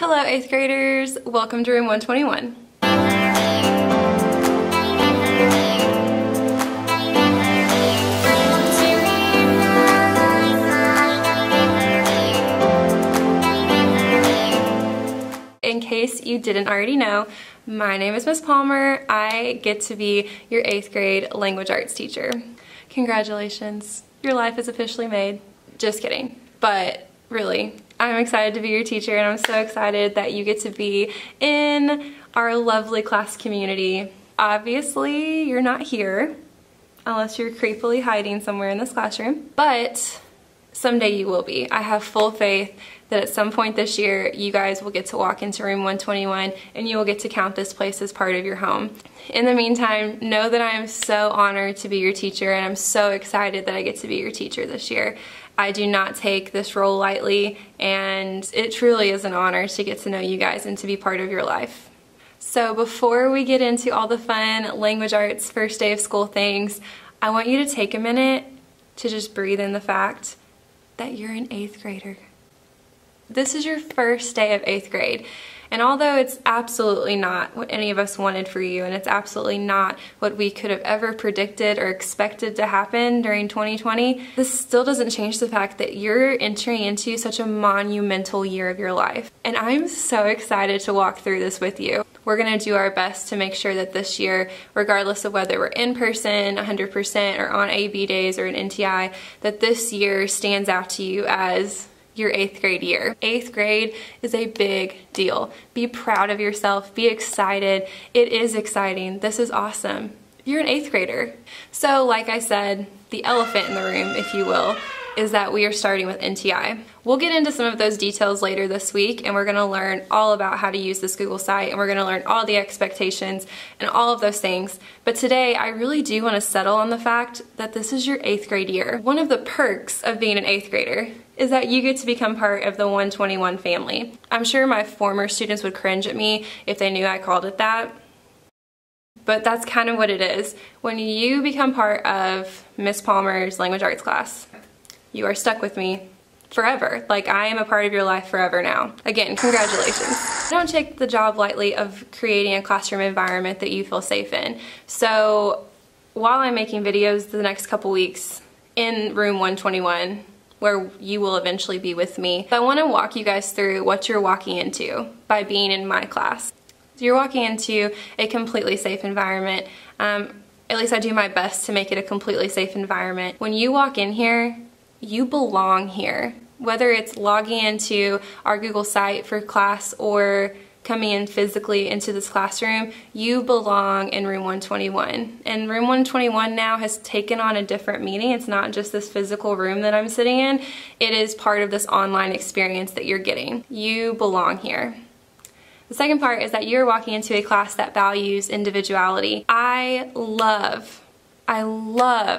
Hello 8th graders, welcome to room 121. In case you didn't already know, my name is Miss Palmer. I get to be your 8th grade language arts teacher. Congratulations, your life is officially made. Just kidding, but really, I'm excited to be your teacher and I'm so excited that you get to be in our lovely class community. Obviously, you're not here unless you're creepily hiding somewhere in this classroom, but someday you will be. I have full faith that at some point this year, you guys will get to walk into room 121 and you will get to count this place as part of your home. In the meantime, know that I am so honored to be your teacher and I'm so excited that I get to be your teacher this year. I do not take this role lightly and it truly is an honor to get to know you guys and to be part of your life. So before we get into all the fun language arts first day of school things, I want you to take a minute to just breathe in the fact that you're an 8th grader. This is your first day of 8th grade. And although it's absolutely not what any of us wanted for you, and it's absolutely not what we could have ever predicted or expected to happen during 2020, this still doesn't change the fact that you're entering into such a monumental year of your life. And I'm so excited to walk through this with you. We're gonna do our best to make sure that this year, regardless of whether we're in person 100% or on AB days or an NTI, that this year stands out to you as your 8th grade year. 8th grade is a big deal. Be proud of yourself, be excited. It is exciting, this is awesome. You're an 8th grader. So like I said, the elephant in the room, if you will, is that we are starting with NTI. We'll get into some of those details later this week and we're gonna learn all about how to use this Google site and we're gonna learn all the expectations and all of those things. But today I really do wanna settle on the fact that this is your 8th grade year. One of the perks of being an 8th grader is that you get to become part of the 121 family. I'm sure my former students would cringe at me if they knew I called it that. But that's kind of what it is. When you become part of Miss Palmer's language arts class, you are stuck with me forever. Like, I am a part of your life forever now. Again, congratulations. I don't take the job lightly of creating a classroom environment that you feel safe in. So while I'm making videos the next couple weeks in room 121, where you will eventually be with me, I want to walk you guys through what you're walking into by being in my class. You're walking into a completely safe environment. At least I do my best to make it a completely safe environment. When you walk in here, you belong here. Whether it's logging into our Google site for class or coming in physically into this classroom, you belong in room 121. And room 121 now has taken on a different meaning. It's not just this physical room that I'm sitting in. It is part of this online experience that you're getting. You belong here. The second part is that you're walking into a class that values individuality. I love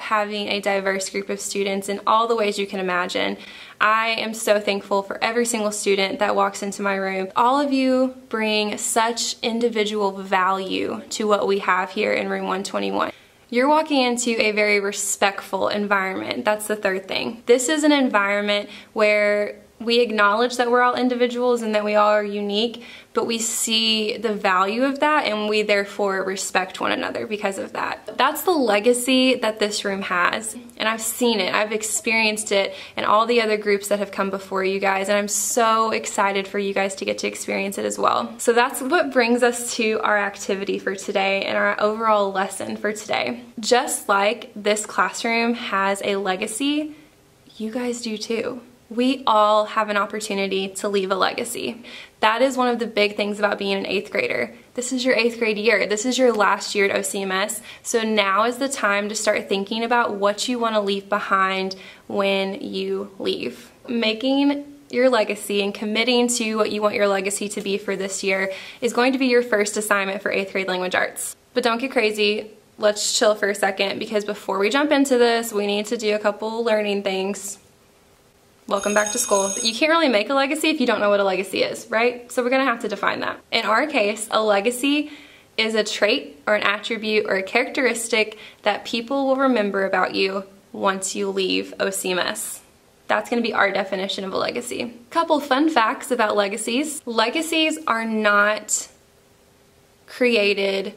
having a diverse group of students in all the ways you can imagine. I am so thankful for every single student that walks into my room. All of you bring such individual value to what we have here in room 121. You're walking into a very respectful environment. That's the third thing. This is an environment where we acknowledge that we're all individuals and that we all are unique, but we see the value of that and we therefore respect one another because of that. That's the legacy that this room has. And I've seen it, I've experienced it in all the other groups that have come before you guys, and I'm so excited for you guys to get to experience it as well. So that's what brings us to our activity for today and our overall lesson for today. Just like this classroom has a legacy, you guys do too. We all have an opportunity to leave a legacy. That is one of the big things about being an 8th grader. This is your 8th grade year. This is your last year at OCMS. So now is the time to start thinking about what you want to leave behind when you leave. Making your legacy and committing to what you want your legacy to be for this year is going to be your first assignment for 8th grade language arts. But don't get crazy. Let's chill for a second because before we jump into this, we need to do a couple learning things. Welcome back to school. You can't really make a legacy if you don't know what a legacy is, right? So we're gonna have to define that. In our case, a legacy is a trait or an attribute or a characteristic that people will remember about you once you leave OCMS. That's going to be our definition of a legacy. Couple fun facts about legacies. Legacies are not created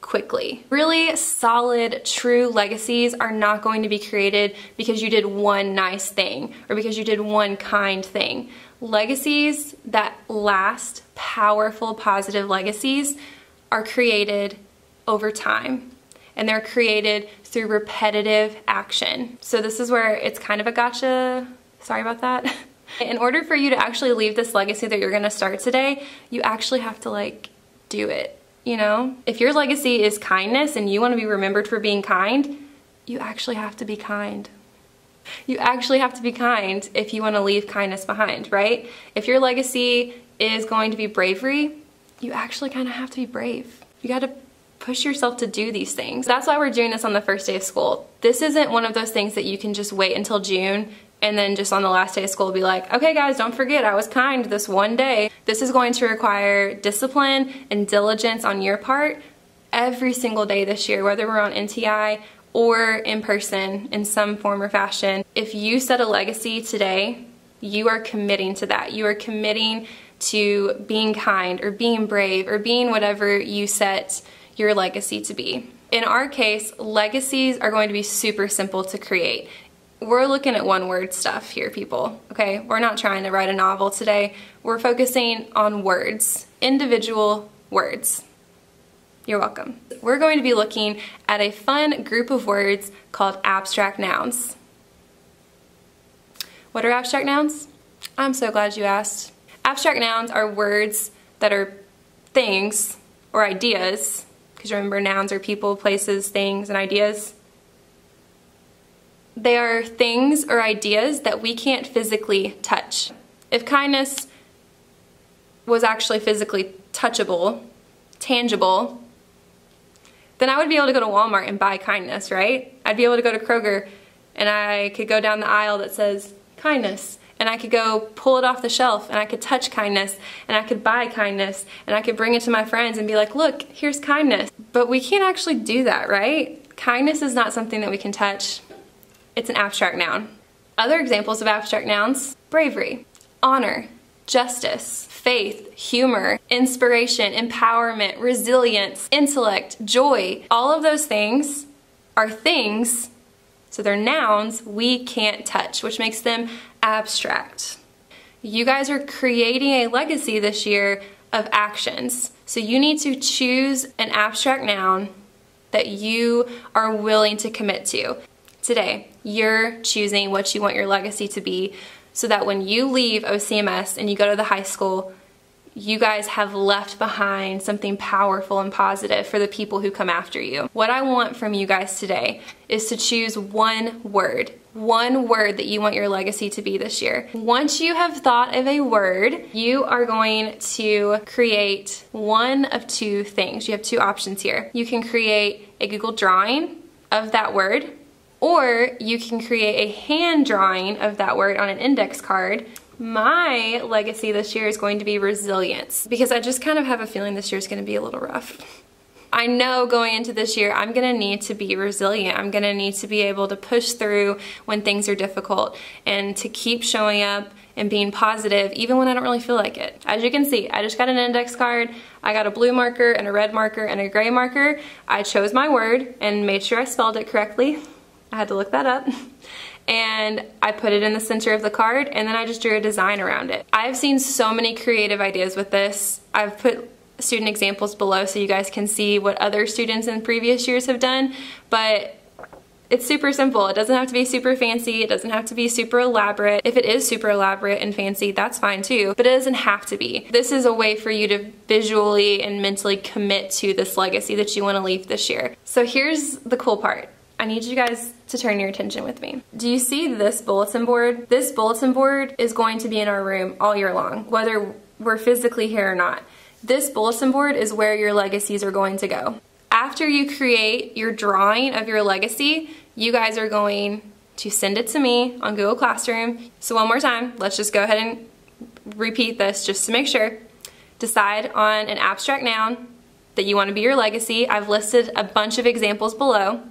quickly. Really solid, true legacies are not going to be created because you did one nice thing or because you did one kind thing. Legacies that last, powerful, positive legacies, are created over time, and they're created through repetitive action. So this is where it's kind of a gotcha. Sorry about that. In order for you to actually leave this legacy that you're gonna start today, you actually have to like do it, you know? If your legacy is kindness and you wanna be remembered for being kind, you actually have to be kind. You actually have to be kind if you wanna leave kindness behind, right? If your legacy is going to be bravery, you actually kind of have to be brave. You gotta push yourself to do these things. That's why we're doing this on the first day of school. This isn't one of those things that you can just wait until June and then just on the last day of school be like, okay guys, don't forget I was kind this one day. This is going to require discipline and diligence on your part every single day this year, whether we're on NTI or in person in some form or fashion. If you set a legacy today, you are committing to that. You are committing to being kind or being brave or being whatever you set your legacy to be. In our case, legacies are going to be super simple to create. We're looking at one word stuff here, people, okay? We're not trying to write a novel today. We're focusing on words, individual words. You're welcome. We're going to be looking at a fun group of words called abstract nouns. What are abstract nouns? I'm so glad you asked. Abstract nouns are words that are things or ideas, because remember nouns are people, places, things, and ideas. They are things or ideas that we can't physically touch. If kindness was actually physically touchable, tangible, then I would be able to go to Walmart and buy kindness, right? I'd be able to go to Kroger and I could go down the aisle that says kindness, and I could go pull it off the shelf and I could touch kindness and I could buy kindness and I could bring it to my friends and be like, look, here's kindness. But we can't actually do that, right? Kindness is not something that we can touch. It's an abstract noun. Other examples of abstract nouns: bravery, honor, justice, faith, humor, inspiration, empowerment, resilience, intellect, joy. All of those things are things, so they're nouns we can't touch, which makes them abstract. You guys are creating a legacy this year of actions. So you need to choose an abstract noun that you are willing to commit to. Today, you're choosing what you want your legacy to be, so that when you leave OCMS and you go to the high school, you guys have left behind something powerful and positive for the people who come after you. What I want from you guys today is to choose one word that you want your legacy to be this year. Once you have thought of a word, you are going to create one of two things. You have two options here. You can create a Google drawing of that word, or you can create a hand drawing of that word on an index card. My legacy this year is going to be resilience, because I just kind of have a feeling this year is going to be a little rough. I know going into this year I'm going to need to be resilient. I'm going to need to be able to push through when things are difficult and to keep showing up and being positive even when I don't really feel like it. As you can see, I just got an index card. I got a blue marker and a red marker and a gray marker. I chose my word and made sure I spelled it correctly. I had to look that up. And I put it in the center of the card, and then I just drew a design around it. I've seen so many creative ideas with this. I've put student examples below so you guys can see what other students in previous years have done, but it's super simple. It doesn't have to be super fancy. It doesn't have to be super elaborate. If it is super elaborate and fancy, that's fine too, but it doesn't have to be. This is a way for you to visually and mentally commit to this legacy that you want to leave this year. So here's the cool part. I need you guys to turn your attention with me. Do you see this bulletin board? This bulletin board is going to be in our room all year long, whether we're physically here or not. This bulletin board is where your legacies are going to go. After you create your drawing of your legacy, you guys are going to send it to me on Google Classroom. So one more time, let's just go ahead and repeat this just to make sure. Decide on an abstract noun that you want to be your legacy. I've listed a bunch of examples below.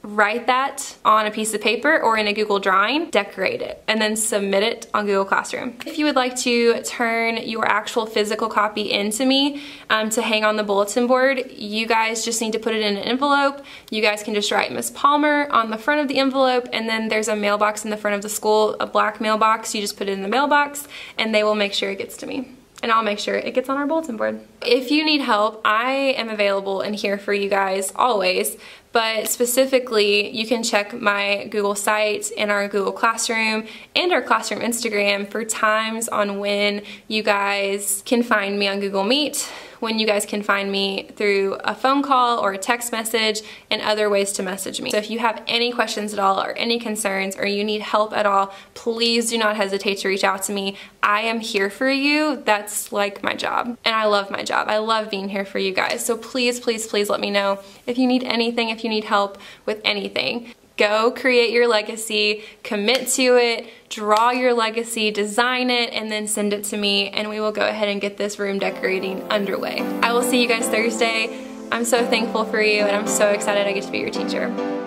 write that on a piece of paper or in a Google Drawing, decorate it, and then submit it on Google Classroom. If you would like to turn your actual physical copy into me to hang on the bulletin board, you guys just need to put it in an envelope. You guys can just write Miss Palmer on the front of the envelope, and then there's a mailbox in the front of the school, a black mailbox. You just put it in the mailbox and they will make sure it gets to me. And I'll make sure it gets on our bulletin board. If you need help, I am available and here for you guys always, but specifically you can check my Google site and our Google Classroom and our Classroom Instagram for times on when you guys can find me on Google Meet, when you guys can find me through a phone call or a text message, and other ways to message me. So if you have any questions at all or any concerns or you need help at all, please do not hesitate to reach out to me. I am here for you. That's like my job. And I love my job. I love being here for you guys. So please, please, please let me know if you need anything, if you need help with anything. Go create your legacy, commit to it, draw your legacy, design it, and then send it to me, and we will go ahead and get this room decorating underway. I will see you guys Thursday. I'm so thankful for you, and I'm so excited I get to be your teacher.